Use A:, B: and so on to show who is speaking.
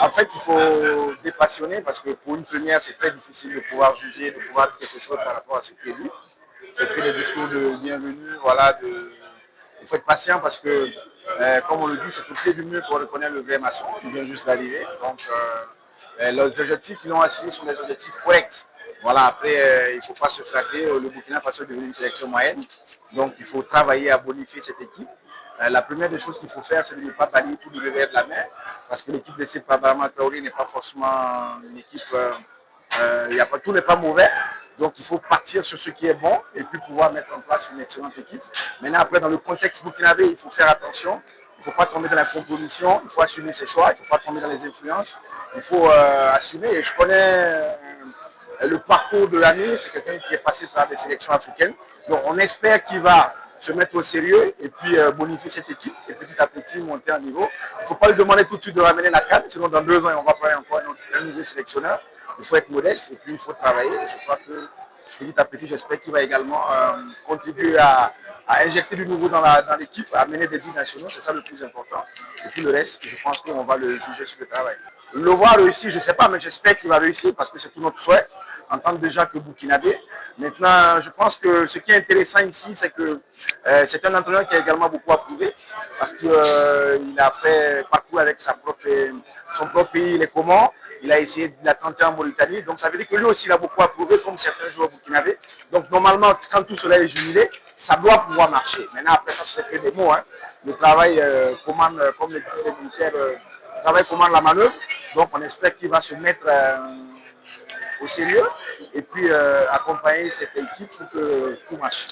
A: En fait, il faut dépassionner parce que pour une première, c'est très difficile de pouvoir juger, de pouvoir dire quelque chose par rapport à ce qui est dit. C'est que des discours de bienvenue, voilà, il faut être patient parce que, comme on le dit, c'est au pied du mur qu'on reconnaît le vrai maçon. Il vient juste d'arriver. Donc, les objectifs qu'ils ont assignés sont des objectifs corrects. Voilà, après, il ne faut pas se flatter. Le Burkina Faso est devenu une sélection moyenne. Donc, il faut travailler à bonifier cette équipe. La première des choses qu'il faut faire, c'est de ne pas balayer tout le revers de la main, parce que l'équipe de Sepa Barama Traoré n'est pas forcément une équipe, tout n'est pas mauvais. Donc il faut partir sur ce qui est bon et puis pouvoir mettre en place une excellente équipe. Maintenant, après, dans le contexte burkinabé, il faut faire attention. Il ne faut pas tomber dans la compromission, il faut assumer ses choix, il ne faut pas tomber dans les influences. Il faut assumer. Et je connais le parcours de l'année, c'est quelqu'un qui est passé par des sélections africaines. Donc on espère qu'il va se mettre au sérieux et puis bonifier cette équipe et petit à petit monter en niveau. Il ne faut pas lui demander tout de suite de ramener la canne, sinon dans 2 ans, on va prendre encore un nouveau sélectionneur. Il faut être modeste et puis il faut travailler. Je crois que petit à petit, j'espère qu'il va également contribuer à injecter du nouveau dans l'équipe, à mener des buts nationaux, c'est ça le plus important. Et puis le reste, je pense qu'on va le juger sur le travail. Le voir réussir, je ne sais pas, mais j'espère qu'il va réussir parce que c'est tout notre souhait en tant déjà que Burkinabé. Maintenant, je pense que ce qui est intéressant ici, c'est que c'est un entraîneur qui a également beaucoup approuvé parce qu'il a fait parcours avec son propre pays, les Comores. Il a essayé de la tenter en Mauritanie. Donc, ça veut dire que lui aussi, il a beaucoup approuvé, comme certains joueurs burkinabés. Donc, normalement, quand tout cela est jumelé, ça doit pouvoir marcher. Maintenant, après ça, c'est que des mots. Hein. Le travail commande, comme le disaient les militaires, le travail commande la manœuvre. Donc, on espère qu'il va se mettre au sérieux et puis accompagner cette équipe pour que tout marche.